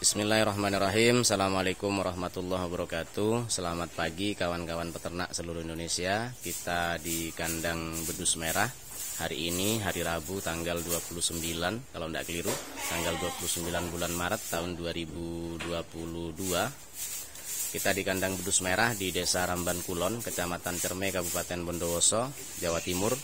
Bismillahirrahmanirrahim. Assalamualaikum warahmatullahi wabarakatuh. Selamat pagi kawan-kawan peternak seluruh Indonesia. Kita di kandang bedus merah. Hari ini hari Rabu tanggal 29, kalau tidak keliru, tanggal 29 bulan Maret tahun 2022. Kita di kandang bedus merah di Desa Ramban Kulon, Kecamatan Cerme, Kabupaten Bondowoso, Jawa Timur.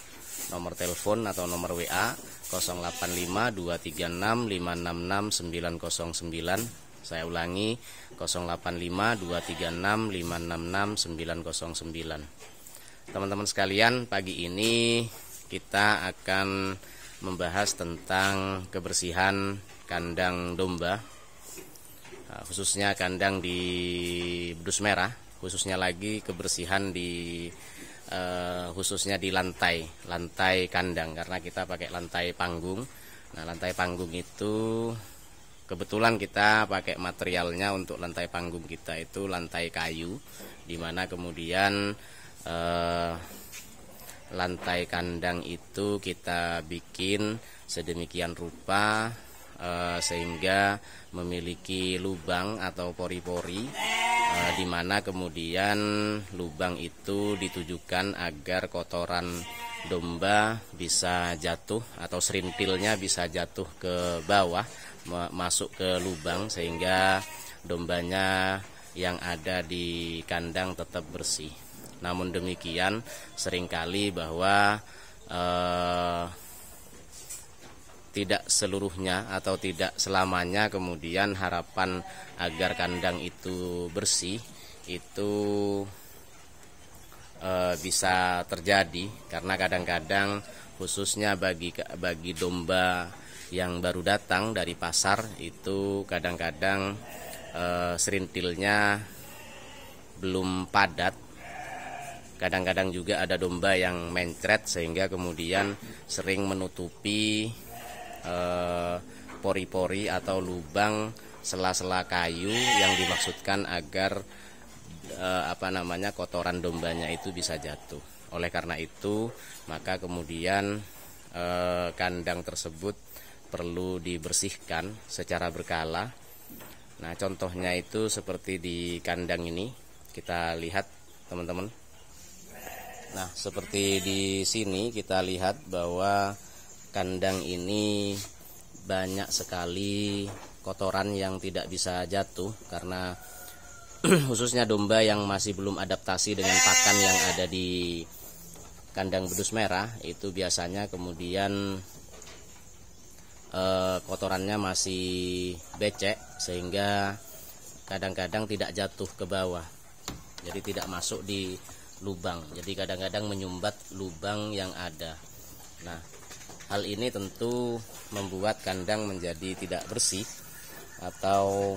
Nomor telepon atau nomor WA 085236566909. Saya ulangi 085236566909. Teman-teman sekalian, pagi ini kita akan membahas tentang kebersihan kandang domba, khususnya kandang di bedus merah, khususnya lagi kebersihan di khususnya di lantai kandang, karena kita pakai lantai panggung. Nah, lantai panggung itu kebetulan kita pakai materialnya untuk lantai panggung kita itu lantai kayu, dimana kemudian lantai kandang itu kita bikin sedemikian rupa sehingga memiliki lubang atau pori-pori, di mana kemudian lubang itu ditujukan agar kotoran domba bisa jatuh atau serintilnya bisa jatuh ke bawah, masuk ke lubang, sehingga dombanya yang ada di kandang tetap bersih. Namun demikian, seringkali bahwa tidak seluruhnya atau tidak selamanya kemudian harapan agar kandang itu bersih itu bisa terjadi, karena kadang-kadang khususnya bagi domba yang baru datang dari pasar itu kadang-kadang serintilnya belum padat. Kadang-kadang juga ada domba yang mencret sehingga kemudian sering menutupi pori-pori atau lubang sela-sela kayu yang dimaksudkan agar kotoran dombanya itu bisa jatuh. Oleh karena itu, maka kemudian kandang tersebut perlu dibersihkan secara berkala. Nah, contohnya itu seperti di kandang ini, kita lihat teman-teman. Nah, seperti di sini kita lihat bahwa kandang ini banyak sekali kotoran yang tidak bisa jatuh, karena khususnya domba yang masih belum adaptasi dengan pakan yang ada di kandang bedus merah itu biasanya kemudian kotorannya masih becek sehingga kadang-kadang tidak jatuh ke bawah, jadi tidak masuk di lubang, jadi kadang-kadang menyumbat lubang yang ada. Nah, hal ini tentu membuat kandang menjadi tidak bersih atau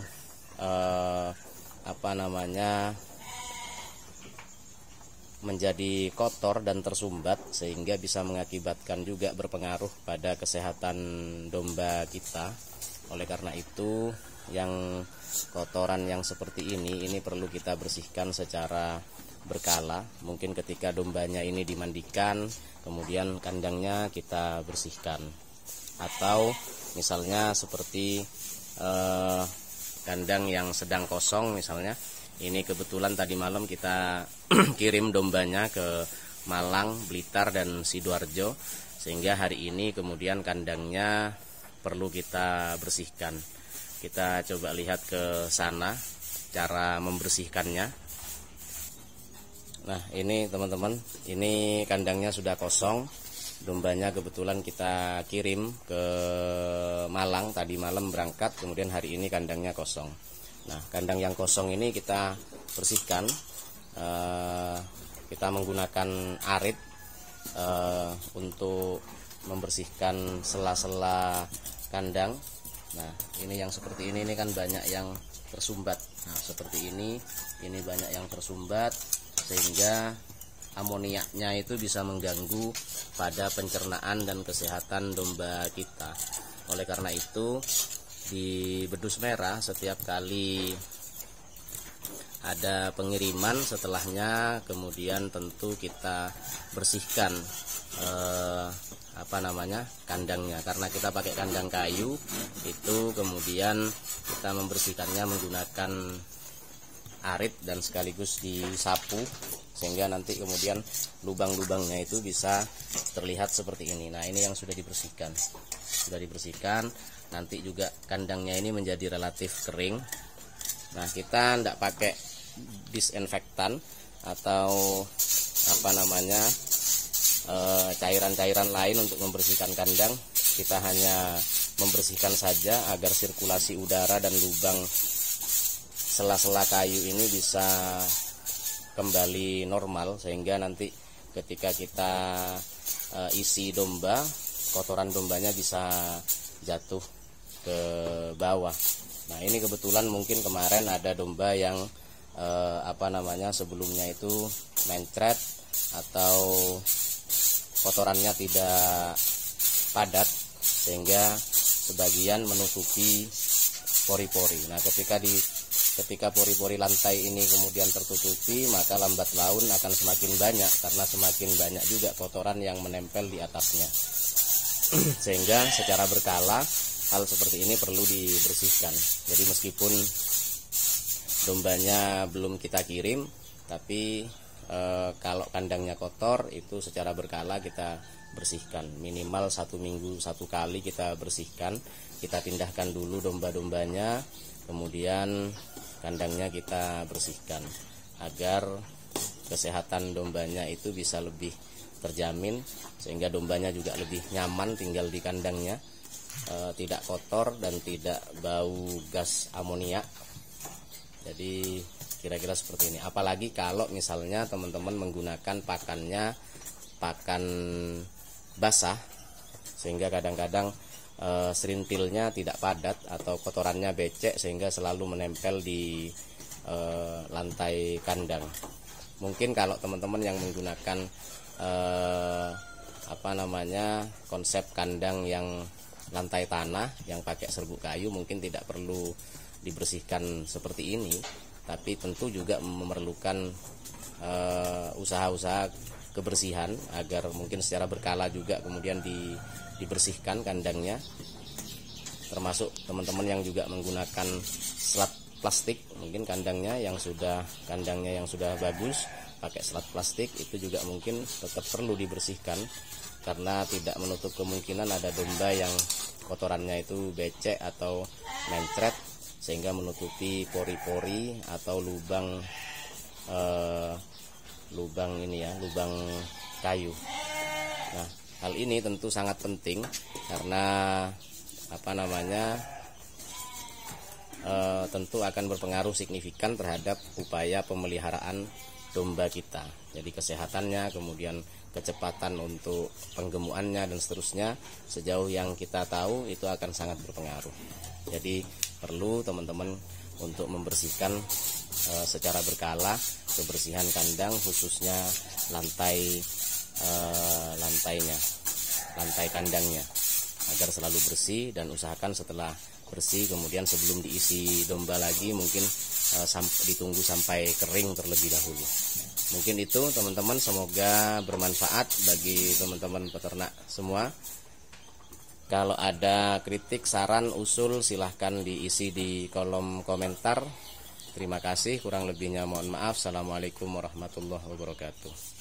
menjadi kotor dan tersumbat, sehingga bisa mengakibatkan juga berpengaruh pada kesehatan domba kita. Oleh karena itu, yang kotoran yang seperti ini perlu kita bersihkan secara berkala. Mungkin ketika dombanya ini dimandikan, kemudian kandangnya kita bersihkan, atau misalnya seperti kandang yang sedang kosong, misalnya ini kebetulan tadi malam kita kirim dombanya ke Malang, Blitar, dan Sidoarjo, sehingga hari ini kemudian kandangnya perlu kita bersihkan. Kita coba lihat ke sana cara membersihkannya. Nah, ini teman-teman, ini kandangnya sudah kosong. Dombanya kebetulan kita kirim ke Malang, tadi malam berangkat, kemudian hari ini kandangnya kosong. Nah, kandang yang kosong ini kita bersihkan. Kita menggunakan arit untuk membersihkan sela-sela kandang. Nah, ini yang seperti ini kan banyak yang tersumbat. Nah, seperti ini banyak yang tersumbat, sehingga amoniaknya itu bisa mengganggu pada pencernaan dan kesehatan domba kita. Oleh karena itu, di bedus merah setiap kali ada pengiriman, setelahnya kemudian tentu kita bersihkan kandangnya. Karena kita pakai kandang kayu itu, kemudian kita membersihkannya menggunakan arit dan sekaligus disapu, sehingga nanti kemudian lubang-lubangnya itu bisa terlihat seperti ini. Nah, ini yang sudah dibersihkan. Nanti juga kandangnya ini menjadi relatif kering. Nah, kita tidak pakai disinfektan atau cairan-cairan lain untuk membersihkan kandang. Kita hanya membersihkan saja agar sirkulasi udara dan lubang sela-sela kayu ini bisa kembali normal, sehingga nanti ketika kita isi domba, kotoran dombanya bisa jatuh ke bawah. Nah, ini kebetulan mungkin kemarin ada domba yang sebelumnya itu mencret atau kotorannya tidak padat, sehingga sebagian menutupi pori-pori. Nah, ketika pori-pori lantai ini kemudian tertutupi, maka lambat laun akan semakin banyak, karena semakin banyak juga kotoran yang menempel di atapnya. Sehingga secara berkala hal seperti ini perlu dibersihkan. Jadi meskipun dombanya belum kita kirim, tapi kalau kandangnya kotor itu secara berkala kita bersihkan. Minimal 1 minggu 1 kali kita bersihkan. Kita pindahkan dulu domba-dombanya, kemudian kandangnya kita bersihkan agar kesehatan dombanya itu bisa lebih terjamin, sehingga dombanya juga lebih nyaman tinggal di kandangnya, tidak kotor dan tidak bau gas amoniak. Jadi kira-kira seperti ini. Apalagi kalau misalnya teman-teman menggunakan pakan basah, sehingga kadang-kadang serintilnya tidak padat atau kotorannya becek, sehingga selalu menempel di lantai kandang. Mungkin kalau teman-teman yang menggunakan konsep kandang yang lantai tanah yang pakai serbuk kayu, mungkin tidak perlu dibersihkan seperti ini, tapi tentu juga memerlukan usaha-usaha kebersihan agar mungkin secara berkala juga kemudian dibersihkan kandangnya. Termasuk teman-teman yang juga menggunakan selat plastik, mungkin kandangnya yang sudah bagus pakai selat plastik, itu juga mungkin tetap perlu dibersihkan, karena tidak menutup kemungkinan ada domba yang kotorannya itu becek atau mencret, sehingga menutupi pori-pori atau lubang kayu. Nah, hal ini tentu sangat penting karena tentu akan berpengaruh signifikan terhadap upaya pemeliharaan domba kita. Jadi kesehatannya, kemudian kecepatan untuk penggemukannya dan seterusnya, sejauh yang kita tahu itu akan sangat berpengaruh. Jadi perlu teman-teman untuk membersihkan secara berkala kebersihan kandang, khususnya lantai kandangnya, agar selalu bersih, dan usahakan setelah bersih kemudian sebelum diisi domba lagi mungkin ditunggu sampai kering terlebih dahulu. Mungkin itu teman-teman, semoga bermanfaat bagi teman-teman peternak semua. Kalau ada kritik, saran, usul silahkan diisi di kolom komentar. Terima kasih, kurang lebihnya mohon maaf. Assalamualaikum warahmatullahi wabarakatuh.